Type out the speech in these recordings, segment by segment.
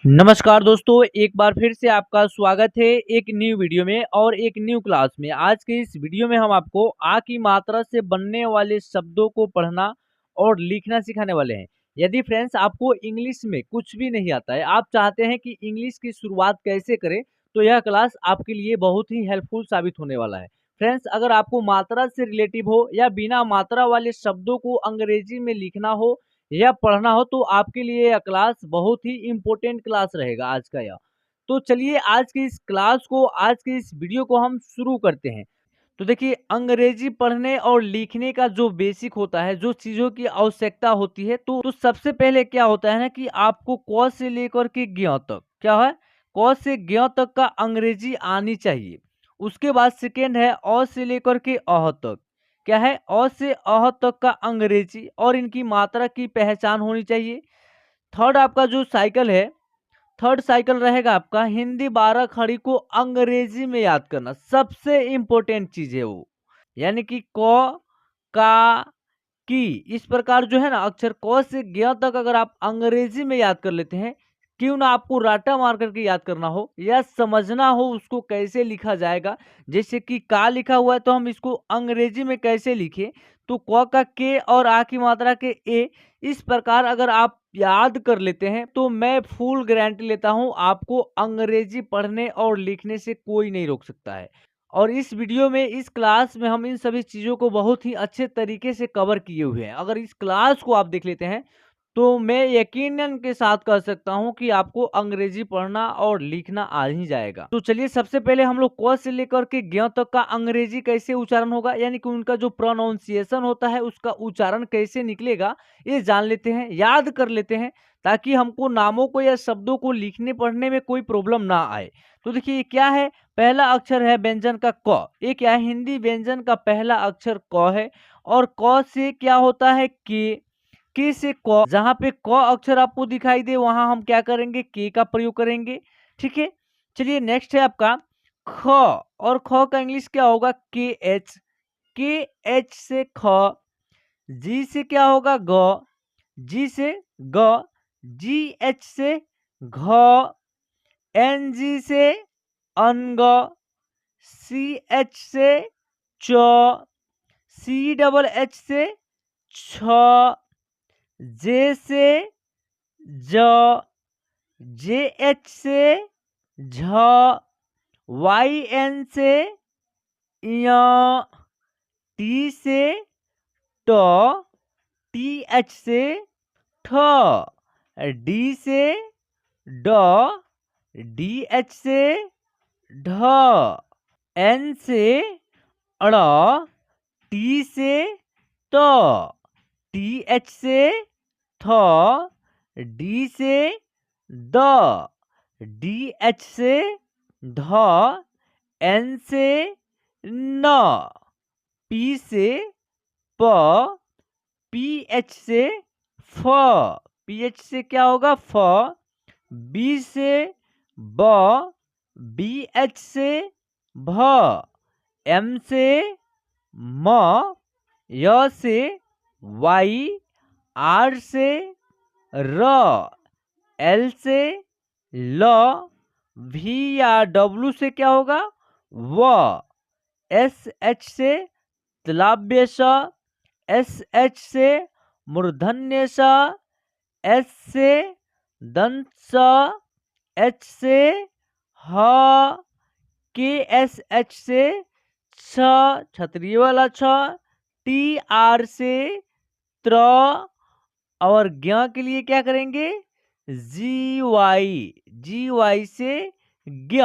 नमस्कार दोस्तों, एक बार फिर से आपका स्वागत है एक न्यू वीडियो में और एक न्यू क्लास में। आज के इस वीडियो में हम आपको आ की मात्रा से बनने वाले शब्दों को पढ़ना और लिखना सिखाने वाले हैं। यदि फ्रेंड्स आपको इंग्लिश में कुछ भी नहीं आता है, आप चाहते हैं कि इंग्लिश की शुरुआत कैसे करें, तो यह क्लास आपके लिए बहुत ही हेल्पफुल साबित होने वाला है। फ्रेंड्स, अगर आपको मात्रा से रिलेटिव हो या बिना मात्रा वाले शब्दों को अंग्रेजी में लिखना हो या पढ़ना हो, तो आपके लिए यह क्लास बहुत ही इम्पोर्टेंट क्लास रहेगा आज का यह। तो चलिए आज की इस क्लास को, आज के इस वीडियो को हम शुरू करते हैं। तो देखिए, अंग्रेजी पढ़ने और लिखने का जो बेसिक होता है, जो चीज़ों की आवश्यकता होती है, तो सबसे पहले क्या होता है ना कि आपको क से लेकर के ज्ञ तक क्या है, क से ज्ञ तक का अंग्रेजी आनी चाहिए। उसके बाद सेकेंड है अ से लेकर के अह तक, क्या है, अ से अह तक का अंग्रेजी और इनकी मात्रा की पहचान होनी चाहिए। थर्ड आपका जो साइकिल है, थर्ड साइकिल रहेगा आपका हिंदी 12 खड़ी को अंग्रेजी में याद करना, सबसे इम्पोर्टेंट चीज है वो। यानी कि क, का, की, इस प्रकार जो है ना अक्षर क से ज्ञ तक अगर आप अंग्रेजी में याद कर लेते हैं, क्यों ना आपको राटा मार करके याद करना हो या समझना हो उसको कैसे लिखा जाएगा। जैसे कि का लिखा हुआ है तो हम इसको अंग्रेजी में कैसे लिखें, तो क का के और आ की मात्रा के ए, इस प्रकार अगर आप याद कर लेते हैं तो मैं फुल गारंटी लेता हूं आपको अंग्रेजी पढ़ने और लिखने से कोई नहीं रोक सकता है। और इस वीडियो में, इस क्लास में हम इन सभी चीज़ों को बहुत ही अच्छे तरीके से कवर किए हुए हैं। अगर इस क्लास को आप देख लेते हैं तो मैं यकीनन के साथ कह सकता हूं कि आपको अंग्रेजी पढ़ना और लिखना आ ही जाएगा। तो चलिए सबसे पहले हम लोग क से लेकर के ज्ञ तक का अंग्रेजी कैसे उच्चारण होगा, यानी कि उनका जो प्रोनाउंसिएशन होता है उसका उच्चारण कैसे निकलेगा, ये जान लेते हैं, याद कर लेते हैं, ताकि हमको नामों को या शब्दों को लिखने पढ़ने में कोई प्रॉब्लम ना आए। तो देखिए ये क्या है, पहला अक्षर है व्यंजन का क। ये क्या है, हिंदी व्यंजन का पहला अक्षर क है। और क से क्या होता है के से क, जहां पे क अक्षर आपको दिखाई दे वहां हम क्या करेंगे, के का प्रयोग करेंगे। ठीक है, चलिए नेक्स्ट है आपका ख। और ख का इंग्लिश क्या होगा, के एच से ख। जी से क्या होगा, ग। जी से ग। जी एच से घ। एन जी से अंग। सी एच से च। सी डबल एच से छ। जे से ज। जे एच से झ। वाई एन से य। टी से ट। टी एच से ठ। डी से ड। डी एच से ढ। एन से अड़। टी से त। टी एच से थ। डी से द। डी एच से ध। एन से न। पी से प। पी एच से फ। पी एच से क्या होगा, फ। बी से ब। बी एच से भ। एम से म। य से वाई। आर से र। एल से ल। वी या डब्लू से क्या होगा, व। एस एच से तिलाब्य स। एस एच से मूर्धन्य स। एस से दंत स। एच से ह। के एस एच से छ, क्षत्रिय वाला छ। टी आर से त्र। और ज्ञ के लिए क्या करेंगे, जी वाई से ज्ञ।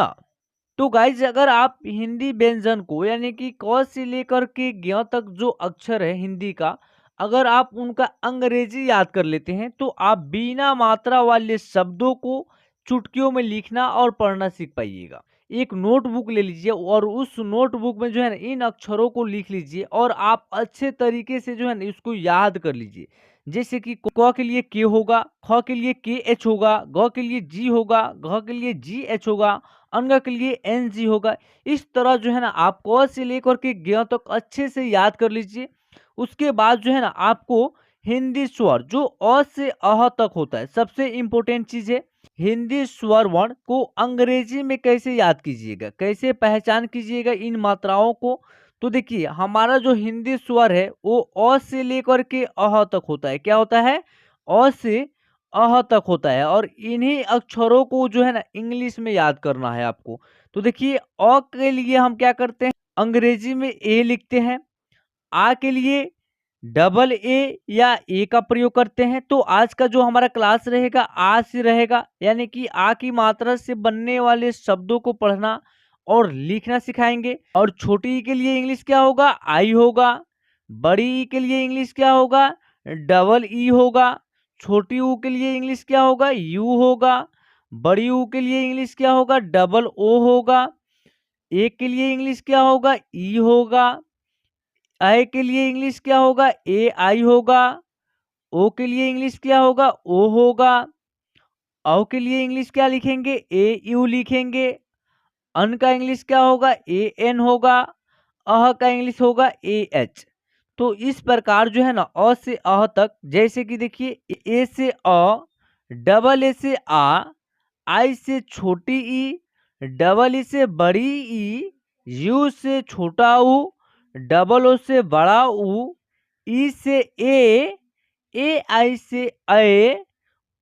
तो गाइज अगर आप हिंदी व्यंजन को, यानी कि क से लेकर के ज्ञ तक जो अक्षर है हिंदी का, अगर आप उनका अंग्रेजी याद कर लेते हैं तो आप बिना मात्रा वाले शब्दों को चुटकियों में लिखना और पढ़ना सीख पाइएगा। एक नोटबुक ले लीजिए और उस नोटबुक में जो है ना इन अक्षरों को लिख लीजिए और आप अच्छे तरीके से जो है ना इसको याद कर लीजिए। जैसे कि क के लिए के होगा, ख के लिए के एच होगा, ग के लिए जी होगा, घ के लिए जी एच होगा, अंग के लिए एन जी होगा। इस तरह जो है ना आप क से लेकर के ज्ञ तक अच्छे से याद कर लीजिए। उसके बाद जो है ना आपको हिंदी स्वर जो अ से अह तक होता है, सबसे इंपॉर्टेंट चीज है। हिंदी स्वर वर्ण को अंग्रेजी में कैसे याद कीजिएगा, कैसे पहचान कीजिएगा इन मात्राओं को। तो देखिए हमारा जो हिंदी स्वर है वो अ से लेकर के अह तक होता है। क्या होता है? अ से अह तक होता है। और इन्हीं अक्षरों को जो है ना इंग्लिश में याद करना है आपको। तो देखिए अ के लिए हम क्या करते हैं, अंग्रेजी में ए लिखते हैं। आ के लिए डबल ए या ए का प्रयोग करते हैं। तो आज का जो हमारा क्लास रहेगा आ से रहेगा, यानी कि आ की मात्रा से बनने वाले शब्दों को पढ़ना और लिखना सिखाएंगे। और छोटी ई के लिए इंग्लिश क्या होगा? आई होगा। बड़ी ई के लिए इंग्लिश क्या होगा? डबल ई होगा। छोटी ऊ के लिए इंग्लिश क्या होगा? यू होगा। बड़ी ऊ के लिए इंग्लिश क्या होगा? डबल ओ होगा। ए के लिए इंग्लिश क्या होगा? ई होगा। आई के लिए इंग्लिश क्या होगा? ए आई होगा। ओ के लिए इंग्लिश क्या होगा? ओ होगा। औ के लिए इंग्लिश क्या लिखेंगे? ए यू लिखेंगे। अन का इंग्लिश क्या होगा? ए एन होगा। अह का इंग्लिश होगा ए एच। तो इस प्रकार जो है ना अ से अह तक, जैसे कि देखिए ए से अ, डबल ए से आ, आई से छोटी ई, डबल ई से बड़ी ई, यू से छोटा ऊ, डबल ओ से बड़ा ऊ, ई से ए आई से ए,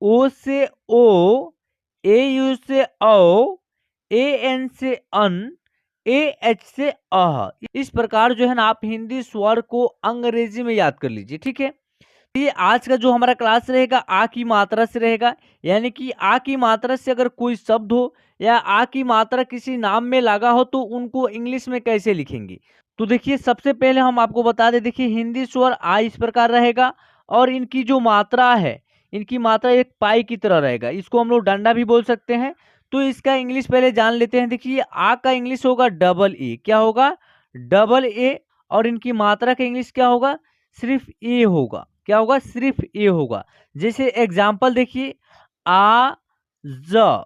ओ से ओ, ए यू से औ, ए एन से अन, ए एच से अह। इस प्रकार जो है ना आप हिंदी स्वर को अंग्रेजी में याद कर लीजिए, ठीक है। ये आज का जो हमारा क्लास रहेगा आ की मात्रा से रहेगा। यानी कि आ की मात्रा से अगर कोई शब्द हो या आ की मात्रा किसी नाम में लगा हो तो उनको इंग्लिश में कैसे लिखेंगे। तो देखिए सबसे पहले हम आपको बता दें, देखिए हिंदी स्वर आ इस प्रकार रहेगा और इनकी जो मात्रा है, इनकी मात्रा एक पाई की तरह रहेगा। इसको हम लोग डंडा भी बोल सकते हैं। तो इसका इंग्लिश पहले जान लेते हैं। देखिए आ का इंग्लिश होगा डबल ए। क्या होगा? Double A. और इनकी मात्रा का इंग्लिश क्या होगा? सिर्फ ए होगा। क्या होगा? सिर्फ ए होगा। जैसे एग्जाम्पल देखिए आ ज,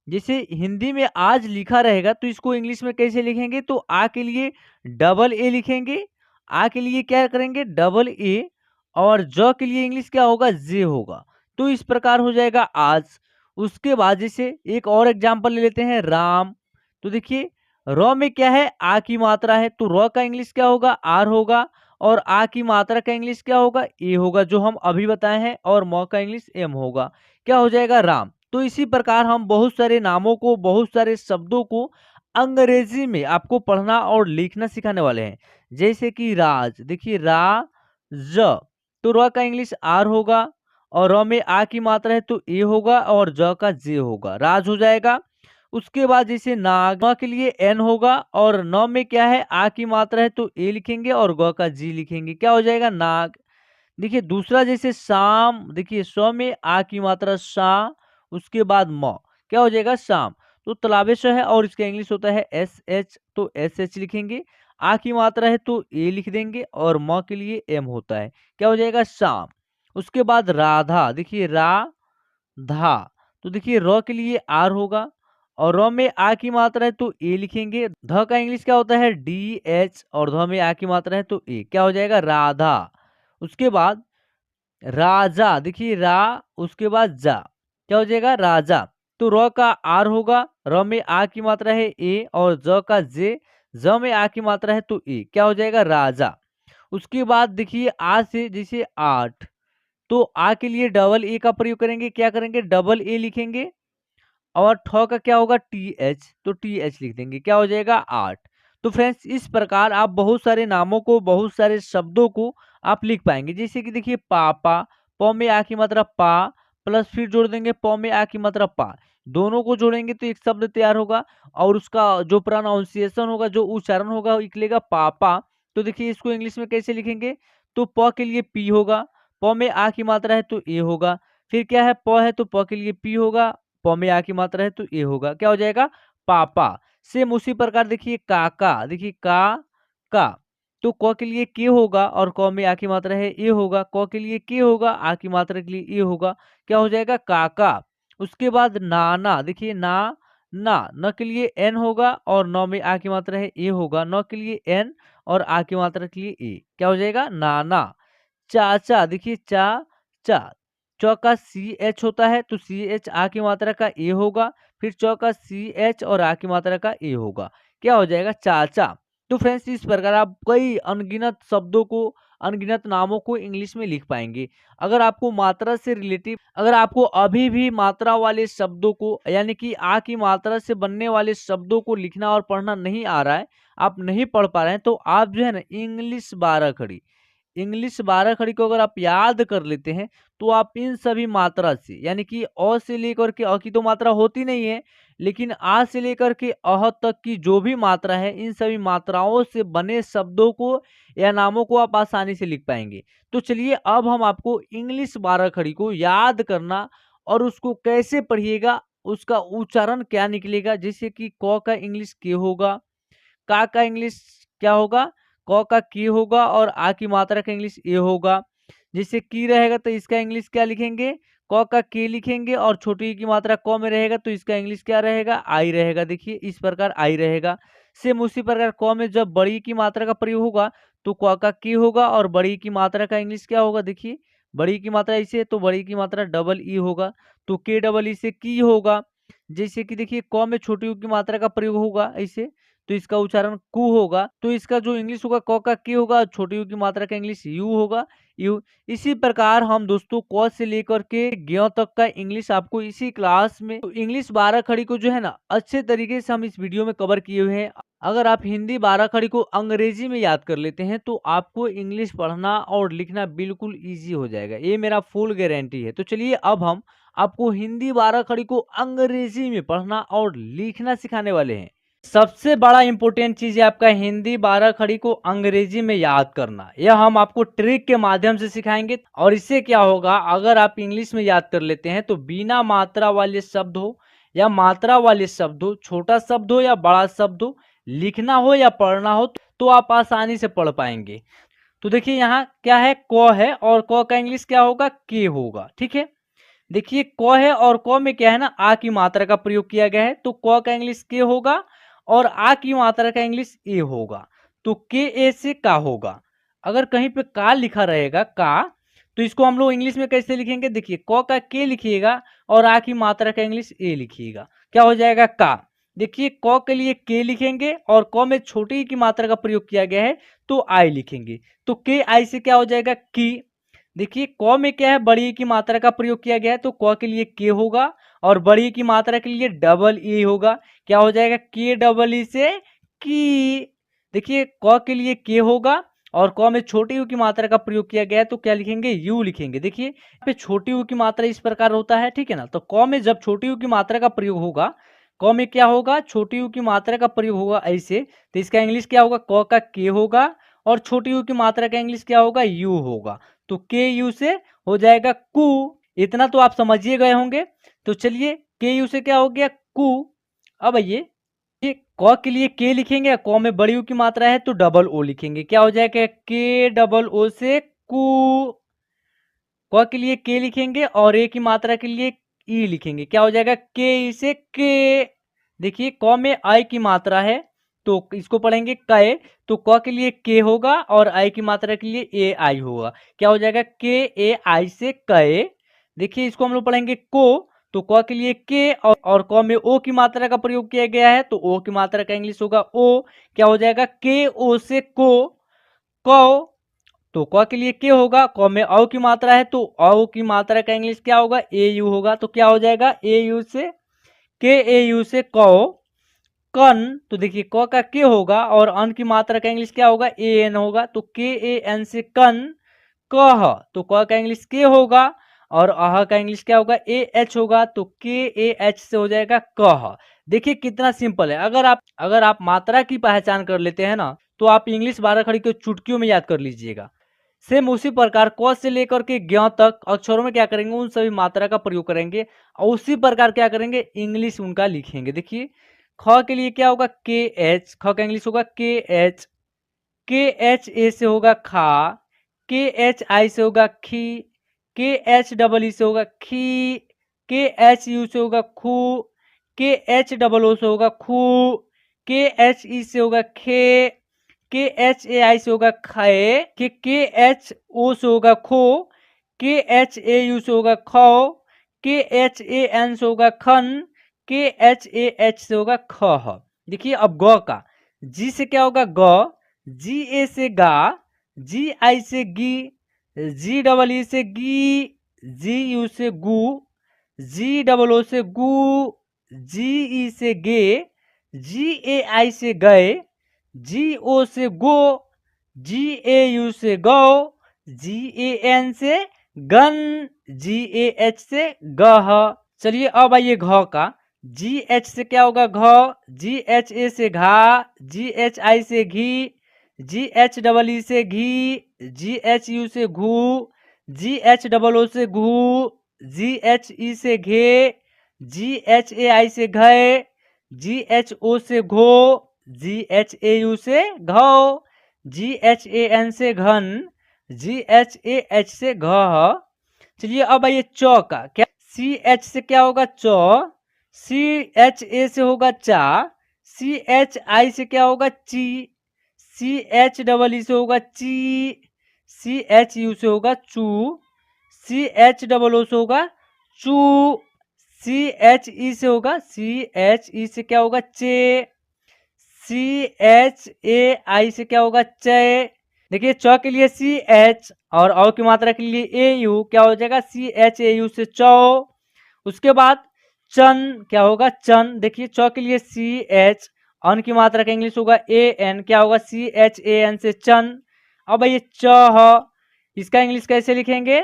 जैसे हिंदी में आज लिखा रहेगा तो इसको इंग्लिश में कैसे लिखेंगे? तो आ के लिए डबल ए लिखेंगे। आ के लिए क्या करेंगे? Double A. और ज के लिए इंग्लिश क्या होगा? जे होगा। तो इस प्रकार हो जाएगा आज। उसके बाद जैसे एक और एग्जांपल ले लेते हैं राम। तो देखिए र में क्या है? आ की मात्रा है तो र का इंग्लिश क्या होगा? आर होगा। और आ की मात्रा का इंग्लिश क्या होगा? ए होगा, जो हम अभी बताए हैं। और म का इंग्लिश एम होगा। क्या हो जाएगा? राम। तो इसी प्रकार हम बहुत सारे नामों को, बहुत सारे शब्दों को अंग्रेजी में आपको पढ़ना और लिखना सिखाने वाले हैं। जैसे कि राज, देखिए रा ज, तो र का इंग्लिश आर होगा। और र में आ की मात्रा है तो ए होगा और ज का जे होगा, राज हो जाएगा। उसके बाद जैसे नाग, न के लिए एन होगा। और न में क्या है? आ की मात्रा है तो ए लिखेंगे और ग का जी लिखेंगे। क्या हो जाएगा? नाग। देखिए दूसरा जैसे शाम, देखिए स में आ की मात्रा सा, उसके बाद म, क्या हो जाएगा? शाम। तो तलाबेश है और इसका इंग्लिश होता है एस एच, तो एस एच लिखेंगे। आ की मात्रा है तो ए लिख देंगे और म के लिए एम होता है। क्या हो जाएगा? शाम। उसके बाद राधा, देखिए रा धा, तो देखिए र के लिए आर होगा। और र में आ की मात्रा है तो ए लिखेंगे। ध का इंग्लिश क्या होता है? D H. और ध में आ की मात्रा है तो ए। क्या हो जाएगा? राधा। उसके बाद राजा, देखिए रा, उसके बाद जा, क्या हो जाएगा? राजा। तो र का आर होगा। र में आ की मात्रा है ए और ज का जे, ज में आ की मात्रा है तो ए। क्या हो जाएगा? राजा। उसके बाद देखिए आ से जैसे आठ, तो आ के लिए डबल ए का प्रयोग करेंगे। क्या करेंगे? डबल ए लिखेंगे। और ठ का क्या होगा? टी एच, तो टी एच लिख देंगे। क्या हो जाएगा? आठ। तो फ्रेंड्स इस प्रकार आप बहुत सारे नामों को, बहुत सारे शब्दों को आप लिख पाएंगे। जैसे कि देखिए पापा, प में आ की मात्रा पा, प्लस फिर जोड़ देंगे प में आ की मात्रा पा, दोनों को जोड़ेंगे तो एक शब्द तैयार होगा। और उसका जो प्रोनाउंसिएशन होगा, जो उच्चारण होगा, वो निकलेगा पापा। तो देखिए इसको इंग्लिश में कैसे लिखेंगे? तो प के लिए पी होगा, प में आ की मात्रा है तो ए होगा। फिर क्या है? प है तो प के लिए पी होगा, प में आ की मात्रा है तो ए होगा। क्या हो जाएगा? पापा। सेम उसी प्रकार देखिए काका, देखिए का, तो क के लिए के होगा और क में आ की मात्रा है ए होगा। क के लिए के होगा, आ की मात्रा के लिए ए होगा। क्या हो जाएगा? काका। उसके बाद नाना, देखिए ना, न के लिए एन होगा और न में आ की मात्रा है ए होगा। न के लिए एन और आ की मात्रा के लिए ए। क्या हो जाएगा? नाना। चाचा, देखिए चा चा, च का सी एच होता है तो सी एच आ की मात्रा का ए होगा, फिर च का सी एच और आ की मात्रा का ए होगा, क्या हो जाएगा चाचा। तो फ्रेंड्स इस प्रकार आप कई अनगिनत शब्दों को, अनगिनत नामों को इंग्लिश में लिख पाएंगे। अगर आपको मात्रा से रिलेटिव, अगर आपको अभी भी मात्रा वाले शब्दों को यानी कि आ की मात्रा से बनने वाले शब्दों को लिखना और पढ़ना नहीं आ रहा है, आप नहीं पढ़ पा रहे हैं, तो आप जो है ना इंग्लिश 12 खड़ी, इंग्लिश 12 खड़ी को अगर आप याद कर लेते हैं तो आप इन सभी मात्रा से यानी कि अ से लेकर के अ की तो मात्रा होती नहीं है, लेकिन आ से लेकर के अह तक की जो भी मात्रा है इन सभी मात्राओं से बने शब्दों को या नामों को आप आसानी से लिख पाएंगे। तो चलिए अब हम आपको इंग्लिश 12 खड़ी को याद करना और उसको कैसे पढ़िएगा, उसका उच्चारण क्या निकलेगा, जैसे कि क का इंग्लिश के होगा, का इंग्लिश क्या होगा, क का की होगा और आ की मात्रा का इंग्लिश ए होगा। जैसे की रहेगा तो इसका इंग्लिश क्या लिखेंगे, क का के लिखेंगे और छोटी ई की मात्रा क में रहेगा तो इसका इंग्लिश क्या रहेगा, आई रहेगा। देखिए इस प्रकार आई रहेगा। सेम उसी प्रकार क में जब बड़ी ई की मात्रा का प्रयोग होगा तो क का की होगा और बड़ी ई की मात्रा का इंग्लिश क्या होगा, देखिए बड़ी ई की मात्रा इसे तो बड़ी ई की मात्रा डबल ई होगा तो के डबल ई से की होगा। जैसे कि देखिए क में छोटी ऊ की मात्रा का प्रयोग होगा ऐसे तो इसका उच्चारण कु होगा, तो इसका जो इंग्लिश होगा क का के होगा, छोटी यू की मात्रा का इंग्लिश यू होगा, यू। इसी प्रकार हम दोस्तों क से लेकर के ज्ञ तक का इंग्लिश आपको इसी क्लास में, तो इंग्लिश 12 खड़ी को जो है ना अच्छे तरीके से हम इस वीडियो में कवर किए हुए हैं। अगर आप हिंदी 12 खड़ी को अंग्रेजी में याद कर लेते हैं तो आपको इंग्लिश पढ़ना और लिखना बिल्कुल ईजी हो जाएगा, ये मेरा फुल गारंटी है। तो चलिए अब हम आपको हिंदी 12 खड़ी को अंग्रेजी में पढ़ना और लिखना सिखाने वाले हैं। सबसे बड़ा इंपॉर्टेंट चीज है आपका हिंदी 12 खड़ी को अंग्रेजी में याद करना, यह हम आपको ट्रिक के माध्यम से सिखाएंगे। और इससे क्या होगा, अगर आप इंग्लिश में याद कर लेते हैं तो बिना मात्रा वाले शब्द हो या मात्रा वाले शब्द हो, छोटा शब्द हो या बड़ा शब्द हो, लिखना हो या पढ़ना हो तो आप आसानी से पढ़ पाएंगे। तो देखिए यहाँ क्या है, क है और क का इंग्लिश क्या होगा, के होगा। ठीक है, देखिए क है और क में क्या है ना आ की मात्रा का प्रयोग किया गया है तो क का इंग्लिश के होगा और आ की मात्रा का इंग्लिश ए होगा तो के ए से का होगा। अगर कहीं पे का लिखा रहेगा का तो इसको हम लोग इंग्लिश में कैसे लिखेंगे, देखिए क का के लिखिएगा और आ की मात्रा का इंग्लिश ए लिखिएगा, क्या हो जाएगा का। देखिए क के लिए के लिखेंगे और क में छोटी ई की मात्रा का प्रयोग किया गया है तो आई लिखेंगे तो के आई से क्या हो जाएगा की। देखिए क में क्या है, बड़ी ई की मात्रा का प्रयोग किया गया है तो क के लिए के होगा और बड़ी ई की मात्रा के लिए डबल ई होगा, क्या हो जाएगा के डबल ई से की। देखिए क के लिए के होगा और क में छोटी यू की मात्रा का प्रयोग किया गया है तो क्या लिखेंगे, यू लिखेंगे। देखिए यहाँ पे छोटी यू की मात्रा इस प्रकार होता है, ठीक है ना। तो क में जब छोटी यू की मात्रा का प्रयोग होगा, क में क्या होगा, छोटी यू की मात्रा का प्रयोग होगा ऐसे तो इसका इंग्लिश क्या होगा, क का के होगा और छोटी यू की मात्रा का इंग्लिश क्या होगा, यू होगा तो के यू से हो जाएगा कु। इतना तो आप समझिए गए होंगे। तो चलिए के यू से क्या हो गया, कु। अब आइए ये क के लिए के लिखेंगे, क में बड़ी यू की मात्रा है तो डबल ओ लिखेंगे, क्या हो जाएगा के डबल ओ से कु। क के लिए के लिखेंगे और ए की मात्रा के लिए ई लिखेंगे, क्या हो जाएगा के ई से के। देखिए क में आई की मात्रा है तो इसको पढ़ेंगे कै तो क के लिए के होगा और आई की मात्रा के लिए ए आई होगा, क्या हो जाएगा के ए आई से कै। देखिए इसको हम लोग पढ़ेंगे को तो क के लिए के और क में ओ की मात्रा का प्रयोग किया गया है तो ओ की मात्रा का इंग्लिश होगा ओ, क्या हो जाएगा के ओ से को कौ। तो क के लिए के होगा, क में औ की मात्रा है तो औ की मात्रा का इंग्लिश क्या होगा, ए यू होगा तो क्या हो जाएगा ए यू से के ए यू से कौ। कन तो देखिए क का के होगा और अन की मात्रा का इंग्लिश क्या होगा, ए एन होगा तो के ए एन से कन। कह तो क का इंग्लिश के होगा और अह का इंग्लिश क्या होगा, ए एच होगा तो के ए एच से हो जाएगा कह। देखिए कितना सिंपल है। अगर आप मात्रा की पहचान कर लेते हैं ना तो आप इंग्लिश 12 खड़ी को चुटकियों में याद कर लीजिएगा। सेम उसी प्रकार क से लेकर के ज्ञ तक अक्षरों में क्या करेंगे, उन सभी मात्रा का प्रयोग करेंगे और उसी प्रकार क्या करेंगे, इंग्लिश उनका लिखेंगे। देखिए ख के लिए क्या होगा, के एच, ख का इंग्लिश होगा के एच। के एच ए से होगा खा, के एच आई से होगा खी, के एच डबल ई से होगा खी, के एच यू से होगा खू, के एच डबल ओ से होगा खू, के एच ई से होगा खे, के एच ए आई से होगा खे, के एच ओ से होगा खो, के एच ए यू से होगा खो, के एच ए एन से होगा खन, के एच ए एच से होगा ख। देखिए अब ग का, जी से क्या होगा ग, जी ए से गा, जी आई से गी, जी डबल ई से गी, जी यू से गू, जी डबल ओ से गू, जी ई से गे, जी ए आई से गए, जी ओ से गो, जी ए यू से गौ, जी ए एन से गन, जी ए एच से गह। चलिए अब आइए घ का, जी एच से क्या होगा घ, जी एच ए से घा, जी एच आई से घी, जी एच डबल ई से घी, जी एच यू से घू, जी एच डबल ओ से घू, जी एच ई से घे, जी एच ए आई से घे, जी एच ओ से घो, जी एच ए यू से घो, जी एच ए एन से घन, जी एच ए एच से घ। चलिए अब आइए च का, क्या सी एच से क्या होगा च, सी एच ए से होगा चा, सी एच आई से क्या होगा ची, सी एच डबल ई से होगा ची, सी एच यू से होगा चू, सी एच डबल ओ से होगा चू, सी एच ई से होगा, सी एच ई से क्या होगा चे, सी एच ए आई से क्या होगा चे। देखिए च के लिए सी एच और औ की मात्रा के लिए ए यू क्या हो जाएगा, सी एच ए यू से चौ। उसके बाद चन क्या होगा चन, देखिए च के लिए सी एच, अन की मात्रा का इंग्लिश होगा ए एन, क्या होगा सी एच ए एन से चन। अब ये च, इसका इंग्लिश कैसे लिखेंगे,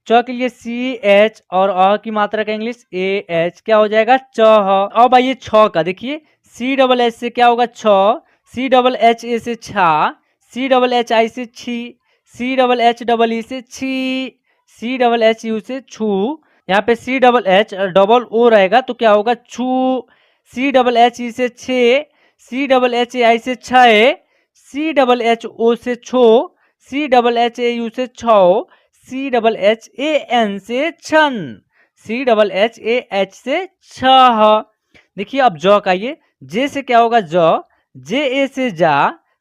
च के लिए सी एच और अ की मात्रा का इंग्लिश ए एच, क्या हो जाएगा च। अब आइए छ का, देखिए सी डबल एच से क्या होगा छ, सी डबल एच ए से छा, सी डबल एच आई से छी, C double H double E से छी, सी डबल एच यू से छू, यहाँ पे C double H double O रहेगा तो क्या होगा छू, सी डबल एच ई से छे, सी डबल एच ए आई से छे, सी डबल एच ओ से छो, C double H A U से छो, C double H A N से छन, C double H A H से छह। देखिए अब ज का, ये जे से क्या होगा ज, जे ए से जा,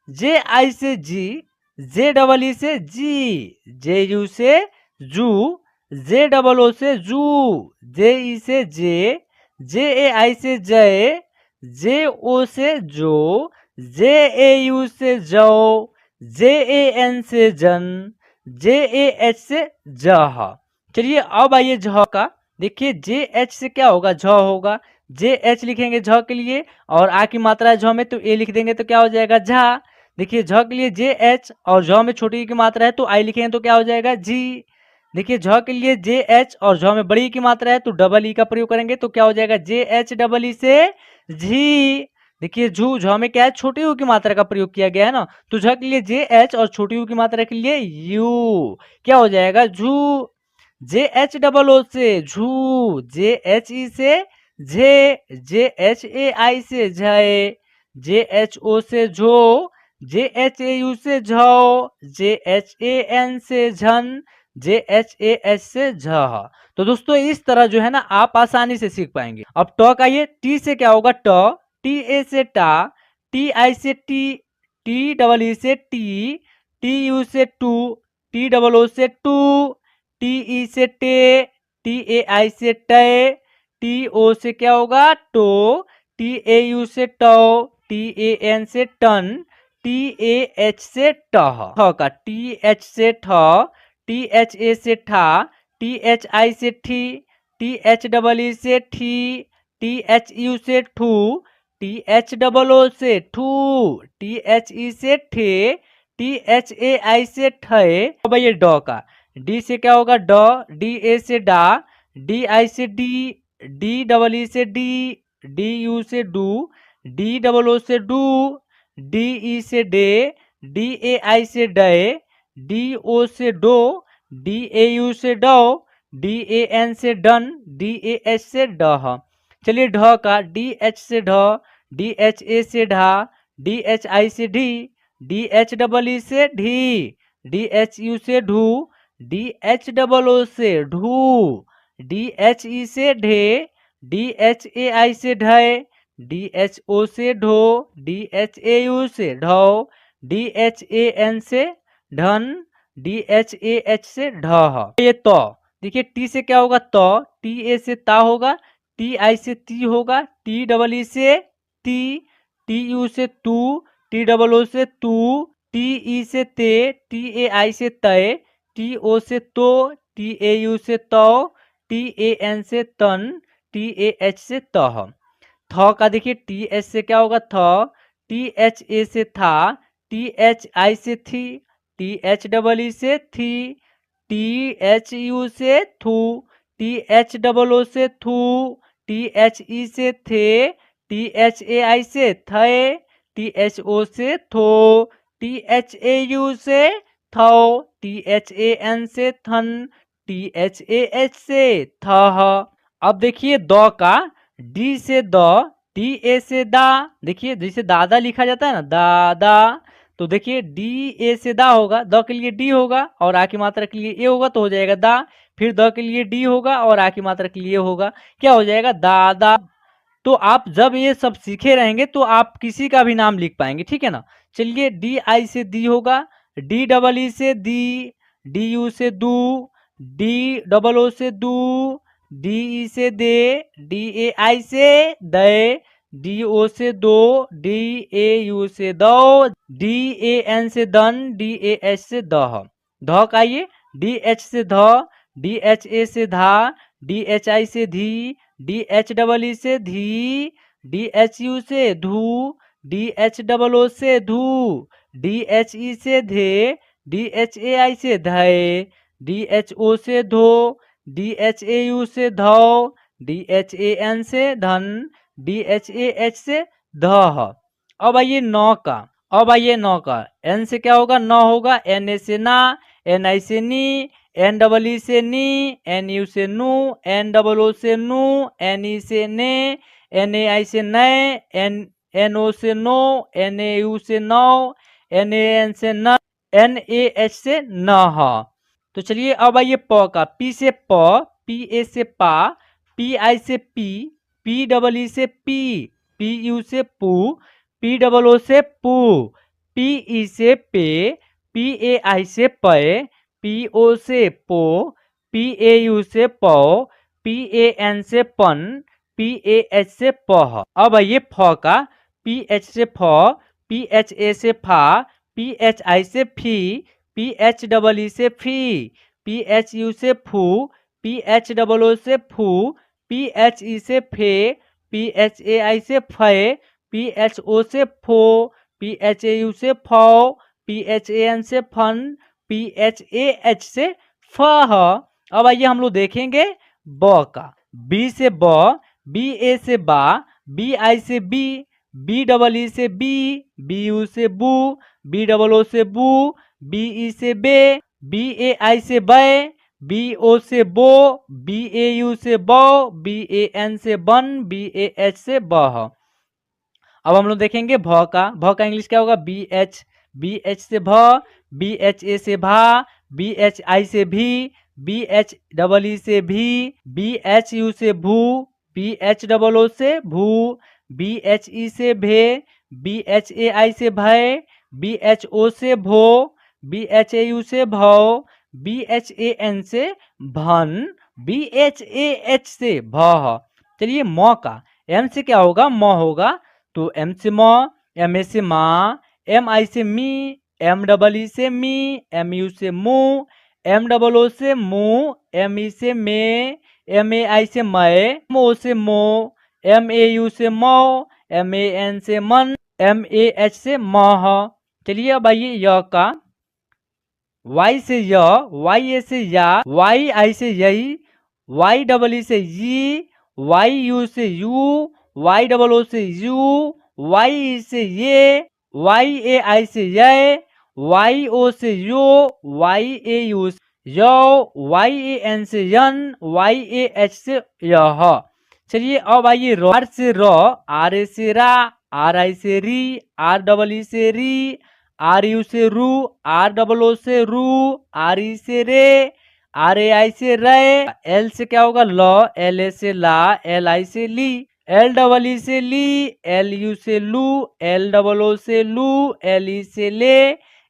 जे आई से जी, जे डबल ई से जी, जे यू से जू, जे डबल ओ से जू, जे ई से जे ए आई से जय, जे ओ से जो, जे ए यू से जो, जे ए एन से जन, जे ए एच से जह। चलिए अब आइए झ का, देखिए जे एच से क्या होगा झ होगा, जे एच लिखेंगे झ के लिए और आ की मात्रा है झ में तो ए लिख देंगे तो क्या हो जाएगा झा। देखिए झ के लिए जे एच और झ में छोटी की मात्रा है तो आई लिखेंगे तो क्या हो जाएगा जी। देखिए झ के लिए जे एच और झ में बड़ी की मात्रा है तो डबल ई का प्रयोग करेंगे तो क्या हो जाएगा जे एच डबल ई से झी। देखिए झू झ में क्या है छोटी यू की मात्रा का प्रयोग किया गया है ना, तो झ के लिए जे एच और छोटी यू की मात्रा के लिए यू, क्या हो जाएगा झू। जे एच डबल ओ से झू, जे एच ई से झे, जे एच ए आई से झे, जे एच ओ से झो, जे एच ए यू से झो, जे एच ए एन से झन, जे एच ए एच से झ। तो दोस्तों इस तरह जो है ना आप आसानी से सीख पाएंगे। अब ट का, ये टी से क्या होगा ट, टी ए से टा, टी आई से टी, टी डबल ई से टी, टी यू से टू, टी डबल ओ से टू, टी ई से टे, टी ए आई से टे, टी ओ से क्या होगा टो, टी ए यू से टो, टी ए एन से टन, टी ए एच से टह। ठ का, टी एच से ठ, टी एच ए से ठा, टी एच आई से ठी, टी एच डबल ई से ठी, टी एच यू से ठू, टी एच डबल ओ से ठू, टी एच ई से ठे, टी एच ए आई से ठे। अब ये ड का, डी से क्या होगा ड, डी ए से डा, डी आई से डी, डी डबल ई से डी, डी यू से डू, डी डबल ओ से डू, डी ई से डे, डी ए आई से डे, डी ओ से डो, डी ए यू से डो, डी ए एन से डन, डी ए एच से डह। चलिए ढ का, डी एच से ढ, डी एच ए से ढा, डी एच आई से ढी, डी एच डबल ई से ढी, डी एच यू से ढू, डी एच डबल ओ से ढू, डी एच ई से ढे, डी एच ए आई से ढे, डी एच ओ से ढो, डी एच ए यू से ढो, DHAN से ढन, DHAH से ढह। ये तो देखिए टी से क्या होगा तो, TA से ता होगा, TI से ती होगा, TEE से ती, TU से तू, TOO से तू, TE से ते, TAI से तय, TO से तो, TAU से तो, TAN से तन, TAH से तह। थ का देखिए TH से क्या होगा थ, THA से था, THI से थी, THEE से थी, THU से थू, THOO से थू, THE से थे, THAI से थे, THO से थो, THAU से थौ, THAN से थन, THAH से थह। अब देखिए द का डी से द, DA से दा, देखिए जैसे दादा लिखा जाता है ना दादा, तो देखिए DA से दा होगा, द के लिए डी होगा और आ की मात्रा के लिए ए होगा तो हो जाएगा दा, फिर द के लिए डी होगा और आ की मात्रा के लिए होगा, क्या हो जाएगा दादा। तो आप जब ये सब सीखे रहेंगे तो आप किसी का भी नाम लिख पाएंगे, ठीक है ना। चलिए DI से दी होगा, DEE से दी, DU से दू, DOO से दू, DE से दे, DAI से दे, DO से दो, DAU से दो, DAN से दन, DAH से दह। ध का ये DH से ध, DHA से धा, DHI से धी, DHEE से धी, DHU से धू, DHOO से धू, DHE से धे, DHAI से धय, DHO से धो, DHAU से धौ, DHAN से धन, DHAH से धह। अब आइए नौ का, अब आइए नौ का एन से क्या होगा न होगा, NA से ना, NI से नी, NEE से नी, NU से नू, NOO से नू, NE से ने, NAI से नए, NO से नो, NAU से नौ, NAN से न, NAH से न। तो चलिए अब आइए प का, P से प, PA से पा, PI से पी, PEE से पी, PU से पू, POO से पू, PE से पे, PAI से पय, PO से पो, PAU से पौ, PAN से पन, PAH से पह। अब आइए फ का, PH से फ, PHA से फा, PHI से फी, PHEE से फी, PHU से फू, PHOO से फू, PHE से फे, PHAI से फय, PHO से फो, PHAU से फौ, PHAN से फन, PHAH से फह। अब आइए हम लोग देखेंगे ब का, B से ब, BA से बा, BI से बी, BEE से बी, BU से बू, BOO से बू, BE से बे, BAI से बै, BO से बो, BAU से बौ, BAN से बन, BAH से बह। अब हम लोग देखेंगे भ का इंग्लिश क्या होगा, BH से भ, BHA से भा, BHI से भी, BHEE से भी, BHU से भू, BHOO से भू, BHE से भे, BHAI से भय, BHO से भो, BHAU से भौ, BHAN से भन, BHAH से भह। चलिए म का, M से क्या होगा म होगा, तो M से म, MA से माँ, MI से मी, MEE से मी, MU से मू, MOO से मू, ME से मे, MAI से मय, MO से मो, MAU से मौ, MAN से मन, MAH से मह। चलिए अब आइए य का, Y से य, YA से या, YI से यही, YEE से यी, YU से यू, YOO से यू, YE से ये, YAI से य, YO से यो, YAU से यो, YAN से यन, YAH से यह। चलिए अब आइए R से र, RA से रा, RI से री, REE से री, RU से रू, ROO से रू, RE से रे, RAI से रे, L से क्या होगा ल, LA से ला, LI से ली, एल डबल ई से ली, एल यू से लू, एल डबल ओ से लू, एल ई से ले,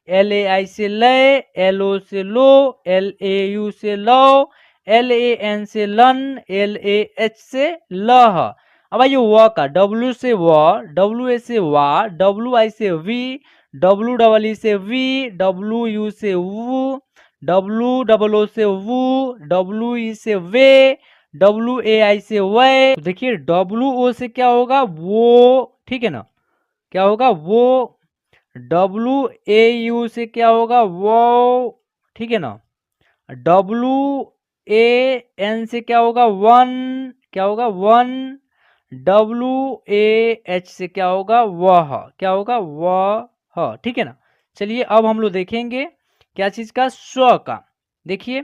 एल ए आई से ले, एल ओ से लो, एल ए यू से लो, एल ए एन से लन, एल ए एच से लह। अब आइए व का, डब्ल्यू से व, डब्ल्यू ए से वा, डब्ल्यू आई से वी, डब्ल्यू डबल ई से वी, डब्ल्यू यू से वू, डब्ल्यू डबल ओ से वू, डब्ल्यू ई से वे, डब्ल्यू ए आई से वे। तो देखिए डब्ल्यू ओ से क्या होगा वो, ठीक है ना, क्या होगा वो। डब्ल्यू ए यू से क्या होगा वो, ठीक है ना। डब्ल्यू ए एन से क्या होगा वन, क्या होगा वन। डब्ल्यू ए एच से क्या होगा वह, क्या होगा वह, ठीक है ना। चलिए अब हम लोग देखेंगे क्या चीज का, स्व का। देखिए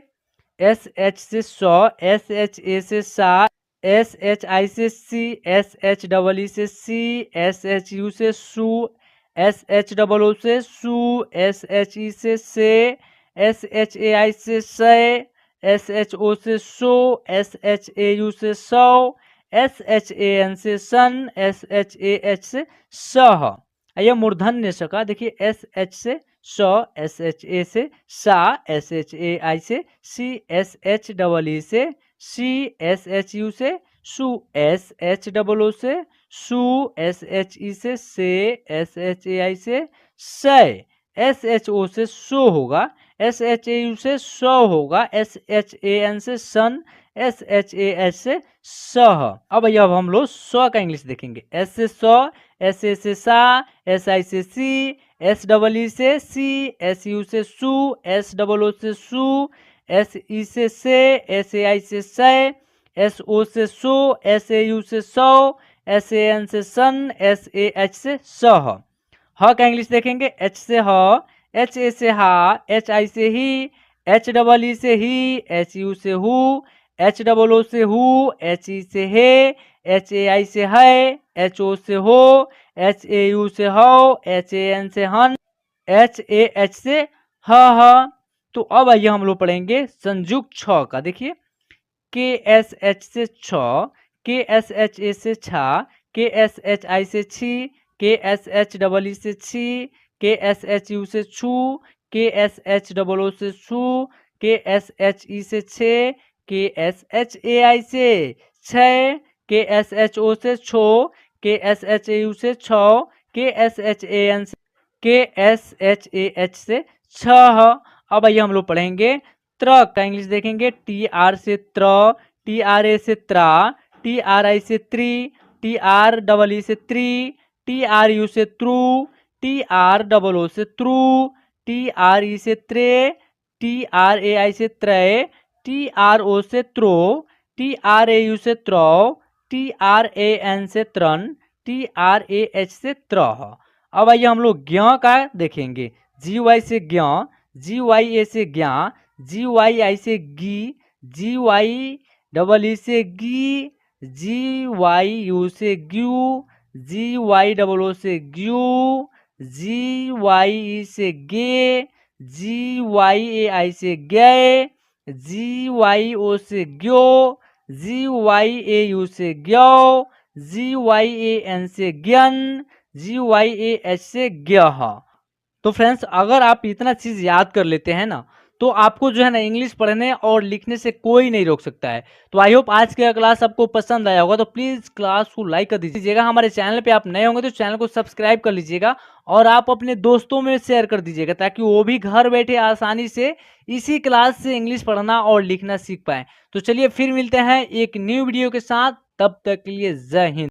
एस एच से सौ, एस एच ए से सा, एस एच आई से सी, एस एच डबल ई से सी, एस एच यू से सू, एस एच डबल ओ से सू, एस एच ई से, एस एच ए आई से से, एस एच ओ से सो, एस एच ए यू से सौ, एस एच ए एन से सन, एस एच ए एच से सह। आइए मूर्धन्य स का, देखिए एस एच से स, एस एच ए से सा, एस एच ए आई से सी, एस एच डबल ई से सी, एस एच यू से सू, एस एच डबल ओ से सू, एस एच ई से, एस एच ए आई से से, एस एच ओ से सो होगा, एस एच ए यू से सौ होगा, एस एच ए एन से सन, एस एच ए एच से सह। अब हम लोग सौ का इंग्लिश देखेंगे। एस से सौ, एस ए से सा, एस आई से सी, एस डबल ई से सी, एस यू से सू, एस डबल ओ से सू, एस ई से, एस ए आई से, एस ओ से सो, एस ए यू से सौ, एस ए एन से सन, एस ए एच से सह। ह का इंग्लिश देखेंगे। एच से ह, एच ए से हा, एच आई से ही, एच डबल ई से ही, एच यू से हु, एच डबल ओ से हु, एच ई से हे, एच ए आई से है, एच ओ से हो, एच ए यू से हो, एच ए एन से हन, एच ए एच से ह। तो अब आइए हम लोग पढ़ेंगे संयुक्त छ का। देखिए के एस एच से छ, के एस एच ए से छा, के एस एच आई से छी, के एस एच डबल ई से छी, के एस एच यू से छू, के एस एच डबल ओ से छू, के एस एच ई से छे, के एस एच ए आई से छे, के एस एच ओ से छो, के एस एच ए यू से छो, के एस एच ए एन से, के एस एच ए एच से छह। अब आइए हम लोग पढ़ेंगे त्र का इंग्लिश देखेंगे। टी आर से त्र, टी आर ए से त्रा, टी आर आई से त्री, टी आर डबल ई से त्री, टी आर यू से through, T R double O से त्रू, टी आर ई से त्रे, टी आर ए आई से त्रे, टी आर ओ से throw, T R A U से throw, T R A N से त्रन, टी आर ए एच से त्रह। अब आइए हम लोग ज्ञ का देखेंगे। जी वाई से ज्ञ, जी वाई ए से ज्ञा, जी वाई आई से गी, जी वाई डबल ई से गी, जी वाई यू से ग्यू, जी वाई डबल ओ से ग्यू, जी वाई ई से गे, जी वाई ए आई से गए, जी वाई ओ से ग्यो, जी वाई ए यू से ग्यो, जी वाई ए एन से ज्ञन, जी वाई ए एच से ग्यह। तो फ्रेंड्स अगर आप इतना चीज याद कर लेते हैं ना तो आपको जो है ना इंग्लिश पढ़ने और लिखने से कोई नहीं रोक सकता है। तो आई होप आज का क्लास आपको पसंद आया होगा, तो प्लीज क्लास को लाइक कर दीजिएगा। हमारे चैनल पे आप नए होंगे तो चैनल को सब्सक्राइब कर लीजिएगा और आप अपने दोस्तों में शेयर कर दीजिएगा ताकि वो भी घर बैठे आसानी से इसी क्लास से इंग्लिश पढ़ना और लिखना सीख पाए। तो चलिए फिर मिलते हैं एक न्यू वीडियो के साथ, तब तक के लिए जय हिंद।